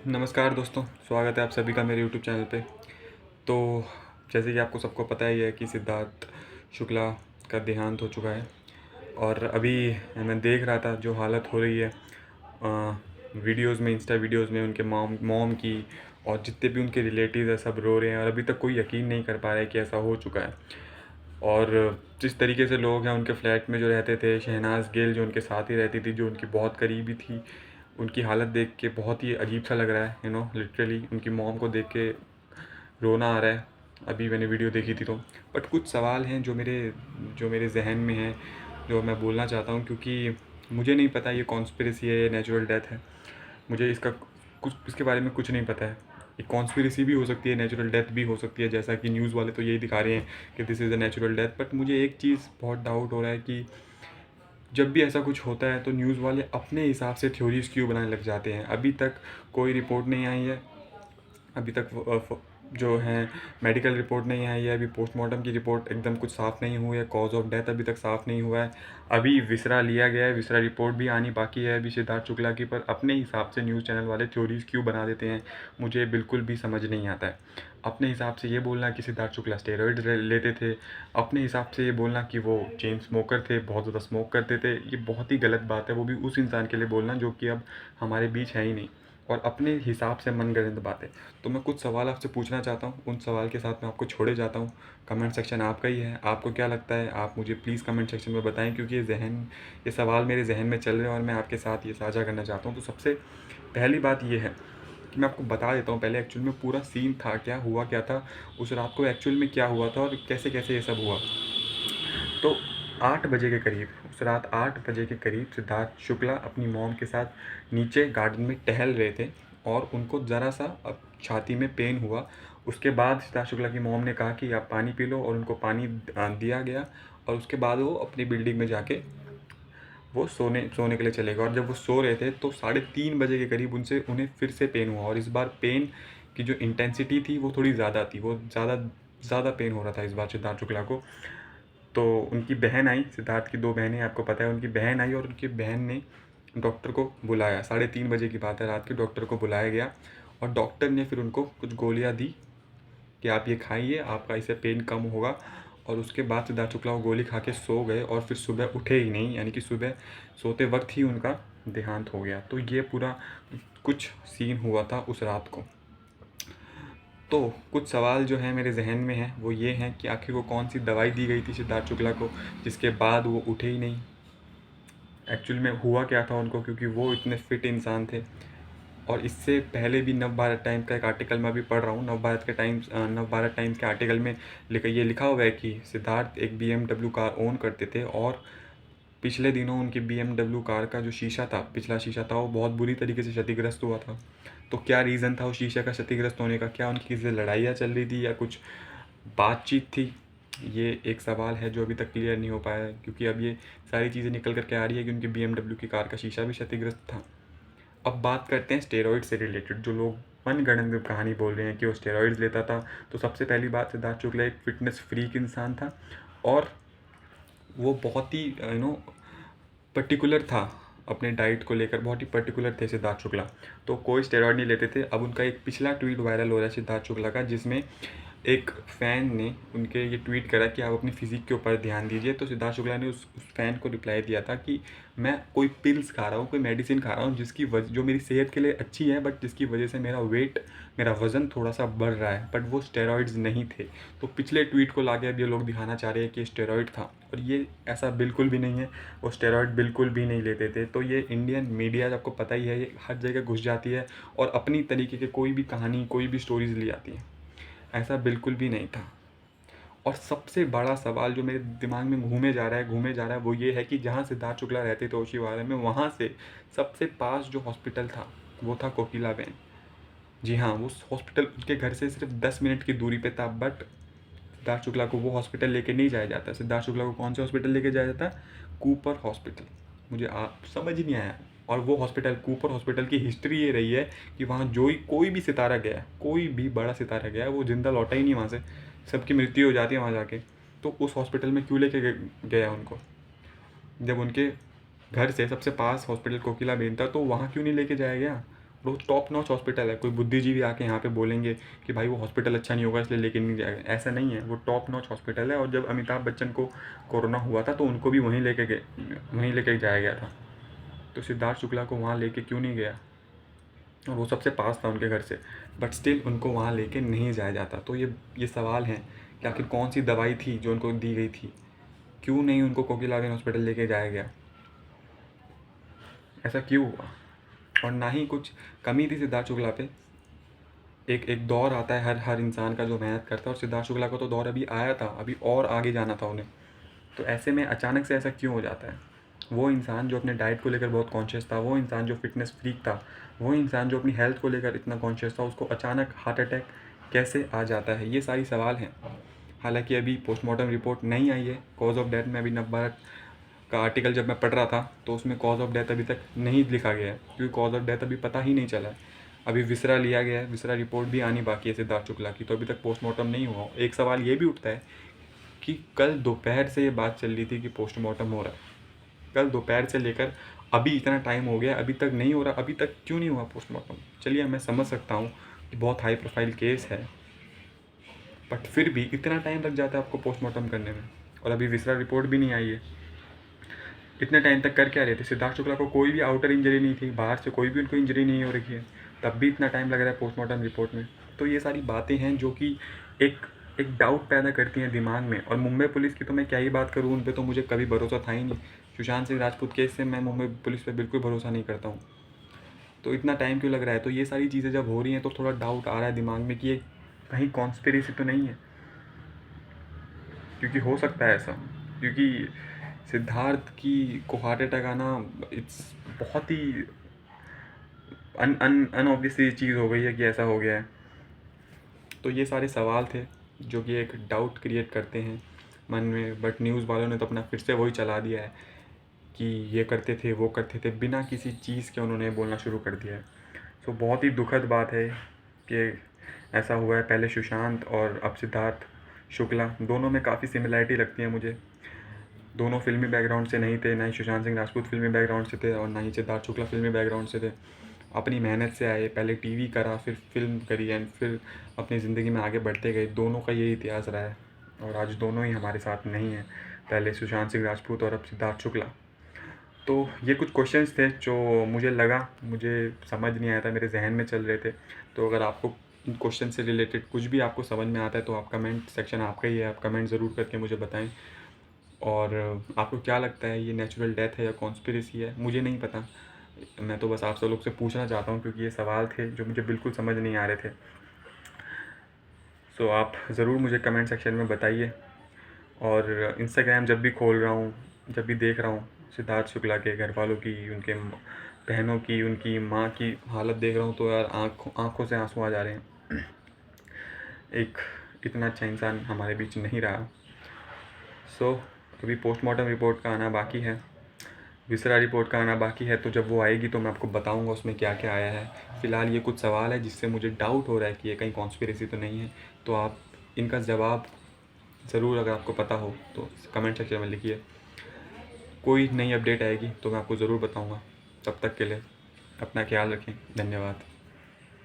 नमस्कार दोस्तों, स्वागत है आप सभी का मेरे यूट्यूब चैनल पे। तो जैसे कि आपको सबको पता ही है कि सिद्धार्थ शुक्ला का देहांत हो चुका है। और अभी मैं देख रहा था जो हालत हो रही है वीडियोज़ में, इंस्टा वीडियोज़ में उनके मॉम मॉम की, और जितने भी उनके रिलेटिव है सब रो रहे हैं और अभी तक कोई यकीन नहीं कर पा रहा है कि ऐसा हो चुका है। और जिस तरीके से लोग हैं उनके फ्लैट में जो रहते थे, शहनाज गिल जो उनके साथ ही रहती थी, जो उनकी बहुत करीबी थी, उनकी हालत देख के बहुत ही अजीब सा लग रहा है। लिटरली उनकी मॉम को देख के रोना आ रहा है। अभी मैंने वीडियो देखी थी तो बट कुछ सवाल हैं जो मेरे जहन में हैं, जो मैं बोलना चाहता हूँ, क्योंकि मुझे नहीं पता ये कॉन्स्पिरेसी है या नेचुरल डेथ है। मुझे इसके बारे में कुछ नहीं पता है। ये कॉन्स्पिरेसी भी हो सकती है, नेचुरल डेथ भी हो सकती है, जैसा कि न्यूज़ वाले तो यही दिखा रहे हैं कि this is a natural death. But मुझे एक चीज़ बहुत डाउट हो रहा है कि जब भी ऐसा कुछ होता है तो न्यूज़ वाले अपने हिसाब से थ्योरीज क्यों बनाने लग जाते हैं। अभी तक कोई रिपोर्ट नहीं आई है, अभी तक जो है मेडिकल रिपोर्ट नहीं आई है, अभी पोस्टमार्टम की रिपोर्ट एकदम कुछ साफ़ नहीं हुई है, कॉज ऑफ डेथ अभी तक साफ़ नहीं हुआ है। अभी विसरा लिया गया है, विसरा रिपोर्ट भी आनी बाकी है अभी सिद्धार्थ शुक्ला की। पर अपने हिसाब से न्यूज़ चैनल वाले थ्योरीज क्यों बना देते हैं, मुझे बिल्कुल भी समझ नहीं आता है। अपने हिसाब से ये बोलना कि सिद्धार्थ शुक्ला स्टेरॉइड लेते थे, अपने हिसाब से ये बोलना कि वो चेन स्मोकर थे, बहुत ज़्यादा स्मोक करते थे, ये बहुत ही गलत बात है। वो भी उस इंसान के लिए बोलना जो कि अब हमारे बीच है ही नहीं, और अपने हिसाब से मनगढ़ंत बातें। तो मैं कुछ सवाल आपसे पूछना चाहता हूँ, उन सवाल के साथ मैं आपको छोड़े जाता हूँ। कमेंट सेक्शन आपका ही है, आपको क्या लगता है आप मुझे प्लीज़ कमेंट सेक्शन में बताएं, क्योंकि ये सवाल मेरे जहन में चल रहे हैं और मैं आपके साथ ये साझा करना चाहता हूँ। तो सबसे पहली बात ये है कि मैं आपको बता देता हूँ पहले एक्चुअल में पूरा सीन था क्या, हुआ क्या था उस रात को, एक्चुअल में क्या हुआ था और कैसे कैसे ये सब हुआ। तो 8 बजे के करीब, उस रात 8 बजे के करीब सिद्धार्थ शुक्ला अपनी मॉम के साथ नीचे गार्डन में टहल रहे थे और उनको ज़रा सा अब छाती में पेन हुआ। उसके बाद सिद्धार्थ शुक्ला की मॉम ने कहा कि आप पानी पी लो, और उनको पानी दिया गया। और उसके बाद वो अपनी बिल्डिंग में जाके वो सोने के लिए चले गए। और जब वो सो रहे थे तो 3:30 बजे के करीब उन्हें फिर से पेन हुआ, और इस बार पेन की जो इंटेंसिटी थी वो थोड़ी ज़्यादा थी, वो ज़्यादा पेन हो रहा था इस बार सिद्धार्थ शुक्ला को। तो उनकी बहन आई, सिद्धार्थ की 2 बहनें आपको पता है, उनकी बहन आई और उनकी बहन ने डॉक्टर को बुलाया। 3:30 बजे की बात है रात की, डॉक्टर को बुलाया गया और डॉक्टर ने फिर उनको कुछ गोलियां दी कि आप ये खाइए, आपका इससे पेन कम होगा। और उसके बाद सिद्धार्थ शुक्ला वो गोली खा के सो गए और फिर सुबह उठे ही नहीं, यानी कि सुबह सोते वक्त ही उनका देहांत हो गया। तो ये पूरा कुछ सीन हुआ था उस रात को। तो कुछ सवाल जो हैं मेरे जहन में हैं वो ये हैं कि आखिर वो कौन सी दवाई दी गई थी सिद्धार्थ शुक्ला को जिसके बाद वो उठे ही नहीं। एक्चुअल में हुआ क्या था उनको, क्योंकि वो इतने फिट इंसान थे। और इससे पहले भी नवभारत टाइम्स का एक आर्टिकल मैं अभी पढ़ रहा हूँ, नवभारत टाइम्स के आर्टिकल में लिखा हुआ है कि सिद्धार्थ एक BMW कार ओन करते थे, और पिछले दिनों उनकी BMW कार का जो शीशा था, पिछला शीशा था, वो बहुत बुरी तरीके से क्षतिग्रस्त हुआ था। तो क्या रीज़न था उस शीशे का क्षतिग्रस्त होने का? क्या उनकी किसी से लड़ाइयाँ चल रही थी या कुछ बातचीत थी? ये एक सवाल है जो अभी तक क्लियर नहीं हो पाया है, क्योंकि अब ये सारी चीज़ें निकल कर के आ रही है कि उनकी BMW की कार का शीशा भी क्षतिग्रस्त था। अब बात करते हैं स्टेरॉइड से रिलेटेड, जो लोग मनगढ़ंत कहानी बोल रहे हैं कि वो स्टेरॉइड्स लेता था। तो सबसे पहली बात, सिद्धार्थ शुक्ला एक फिटनेस फ्रीक इंसान था और वो बहुत ही पर्टिकुलर था अपने डाइट को लेकर, बहुत ही पर्टिकुलर थे सिद्धार्थ शुक्ला। तो कोई स्टेरॉइड नहीं लेते थे। अब उनका एक पिछला ट्वीट वायरल हो रहा है सिद्धार्थ शुक्ला का, जिसमें एक फ़ैन ने उनके ये ट्वीट करा कि आप अपनी फ़िज़िक के ऊपर ध्यान दीजिए। तो सिद्धार्थ शुक्ला ने उस फ़ैन को रिप्लाई दिया था कि मैं कोई पिल्स खा रहा हूँ, कोई मेडिसिन खा रहा हूँ जो मेरी सेहत के लिए अच्छी है, बट जिसकी वजह से मेरा वज़न थोड़ा सा बढ़ रहा है, बट वो स्टेरॉइड्स नहीं थे। तो पिछले ट्वीट को लाके अब ये लोग दिखाना चाह रहे हैं कि स्टेरॉइड था, और ये ऐसा बिल्कुल भी नहीं है। वो स्टेरॉइड बिल्कुल भी नहीं लेते थे। तो ये इंडियन मीडिया, आपको पता ही है, ये हर जगह घुस जाती है और अपनी तरीके की कोई भी कहानी, कोई भी स्टोरीज़ ले आती है। ऐसा बिल्कुल भी नहीं था। और सबसे बड़ा सवाल जो मेरे दिमाग में घूमे जा रहा है वो ये है कि जहाँ सिद्धार्थ शुक्ला रहते थे ओशीवारा में, वहाँ से सबसे पास जो हॉस्पिटल था वो था कोकिला बेन। जी हाँ, वो हॉस्पिटल उनके घर से सिर्फ 10 मिनट की दूरी पे था। बट सिद्धार्थ शुक्ला को वो हॉस्पिटल लेके नहीं जाया जाता। सिद्धार्थ शुक्ला को कौन से हॉस्पिटल लेके जाया जाता? Cooper hospital. मुझे आप समझ ही नहीं आया। और वो हॉस्पिटल, कूपर हॉस्पिटल की हिस्ट्री ये रही है कि वहाँ कोई भी सितारा गया, कोई भी बड़ा सितारा गया, वो जिंदा लौटा ही नहीं वहाँ से, सबकी मृत्यु हो जाती है वहाँ जाके। तो उस हॉस्पिटल में क्यों लेके गया उनको, जब उनके घर से सबसे पास हॉस्पिटल कोकिला बेन था, तो वहाँ क्यों नहीं लेके जाया गया? वो टॉप नॉच हॉस्पिटल है। कोई बुद्धिजीवी आके यहाँ पे बोलेंगे कि भाई वो हॉस्पिटल अच्छा नहीं होगा इसलिए लेके नहीं जाएगा, ऐसा नहीं है। वो टॉप नॉच हॉस्पिटल है। और जब अमिताभ बच्चन को कोरोना हुआ था तो उनको भी वहीं लेके जाया गया था। तो सिद्धार्थ शुक्ला को वहाँ लेके क्यों नहीं गया? और वो सबसे पास था उनके घर से, बट स्टिल उनको वहाँ लेके नहीं जाया जाता। तो ये सवाल हैं कि आखिर कौन सी दवाई थी जो उनको दी गई थी, क्यों नहीं उनको कोकिलाबेन हॉस्पिटल लेके जाया गया, ऐसा क्यों हुआ? और ना ही कुछ कमी थी सिद्धार्थ शुक्ला पे। एक दौर आता है हर इंसान का जो मेहनत करता है, और सिद्धार्थ शुक्ला का तो दौर अभी आया था, अभी और आगे जाना था उन्हें। तो ऐसे में अचानक से ऐसा क्यों हो जाता है? वो इंसान जो अपने डाइट को लेकर बहुत कॉन्शियस था, वो इंसान जो फिटनेस फ्रीक था, वो इंसान जो अपनी हेल्थ को लेकर इतना कॉन्शियस था, उसको अचानक हार्ट अटैक कैसे आ जाता है? ये सारी सवाल हैं। हालांकि अभी पोस्टमार्टम रिपोर्ट नहीं आई है। कॉज ऑफ डेथ में अभी नवभारत का आर्टिकल जब मैं पढ़ रहा था तो उसमें कॉज ऑफ डेथ अभी तक नहीं लिखा गया है, क्योंकि कॉज ऑफ डेथ अभी पता ही नहीं चला है। अभी विसरा लिया गया है, विसरा रिपोर्ट भी आनी बाकी है सिद्धार्थ शुक्ला की, तो अभी तक पोस्टमार्टम नहीं हुआ। एक सवाल ये भी उठता है कि कल दोपहर से ये बात चल रही थी कि पोस्टमार्टम हो रहा है, कल दोपहर से लेकर अभी इतना टाइम हो गया, अभी तक नहीं हो रहा, अभी तक क्यों नहीं हुआ पोस्टमार्टम? चलिए मैं समझ सकता हूँ कि बहुत हाई प्रोफाइल केस है, बट फिर भी इतना टाइम लग जाता है आपको पोस्टमार्टम करने में, और अभी विसरा रिपोर्ट भी नहीं आई है। इतने टाइम तक कर क्या रहे थे? सिद्धार्थ शुक्ला को कोई भी आउटर इंजरी नहीं थी, बाहर से कोई भी उनको इंजरी नहीं हो रही है, तब भी इतना टाइम लग रहा है पोस्टमार्टम रिपोर्ट में। तो ये सारी बातें हैं जो कि एक एक डाउट पैदा करती हैं दिमाग में। और मुंबई पुलिस की तो मैं क्या ही बात करूँ, उन पर तो मुझे कभी भरोसा था ही नहीं। सुशांत सिंह राजपूत केस से मैं मुंबई पुलिस पर बिल्कुल भरोसा नहीं करता हूँ। तो इतना टाइम क्यों लग रहा है? तो ये सारी चीज़ें जब हो रही हैं तो थोड़ा डाउट आ रहा है दिमाग में कि ये कहीं कॉन्स्पिरेसी तो नहीं है, क्योंकि हो सकता है ऐसा। क्योंकि सिद्धार्थ की को हार्ट अटैक आना इट्स बहुत ही अनऑब्वियसली चीज़ हो गई है कि ऐसा हो गया है। तो ये सारे सवाल थे जो कि एक डाउट क्रिएट करते हैं मन में, बट न्यूज़ वालों ने तो अपना फिर से वही चला दिया है कि ये करते थे वो करते थे, बिना किसी चीज़ के उन्होंने बोलना शुरू कर दिया है। सो बहुत ही दुखद बात है कि ऐसा हुआ है। पहले सुशांत और अब सिद्धार्थ शुक्ला, दोनों में काफ़ी सिमिलरिटी लगती है मुझे। दोनों फिल्मी बैकग्राउंड से नहीं थे, ना ही सुशांत सिंह राजपूत फिल्मी बैकग्राउंड से थे और ना ही सिद्धार्थ शुक्ला फिल्मी बैकग्राउंड से थे। अपनी मेहनत से आए, पहले टीवी करा, फिर फिल्म करी एंड फिर अपनी ज़िंदगी में आगे बढ़ते गए। दोनों का यही इतिहास रहा है और आज दोनों ही हमारे साथ नहीं हैं, पहले सुशांत सिंह राजपूत और अब सिद्धार्थ शुक्ला। तो ये कुछ क्वेश्चंस थे जो मुझे समझ नहीं आया था, मेरे जहन में चल रहे थे। तो अगर आपको इन क्वेश्चन से रिलेटेड कुछ भी आपको समझ में आता है तो आप कमेंट सेक्शन आपका ही है, आप कमेंट ज़रूर करके मुझे बताएं। और आपको क्या लगता है, ये नेचुरल डेथ है या कॉन्स्पिरेसी है? मुझे नहीं पता, मैं तो बस आप सब लोग से पूछना चाहता हूँ क्योंकि ये सवाल थे जो मुझे बिल्कुल समझ नहीं आ रहे थे। सो आप ज़रूर मुझे कमेंट सेक्शन में बताइए। और इंस्टाग्राम जब भी खोल रहा हूँ, जब भी देख रहा हूँ सिद्धार्थ शुक्ला के घर वालों की, उनके बहनों की, उनकी माँ की हालत देख रहा हूँ तो यार आँखों से आंसू आ जा रहे हैं। एक इतना अच्छा इंसान हमारे बीच नहीं रहा। सो अभी पोस्टमार्टम रिपोर्ट का आना बाकी है, विसरा रिपोर्ट का आना बाकी है। तो जब वो आएगी तो मैं आपको बताऊंगा उसमें क्या क्या आया है। फ़िलहाल ये कुछ सवाल है जिससे मुझे डाउट हो रहा है कि ये कहीं कॉन्स्पिरेसी तो नहीं है। तो आप इनका जवाब ज़रूर, अगर आपको पता हो तो कमेंट सेक्शन में लिखिए। कोई नई अपडेट आएगी तो मैं आपको ज़रूर बताऊँगा। तब तक के लिए अपना ख्याल रखें। धन्यवाद।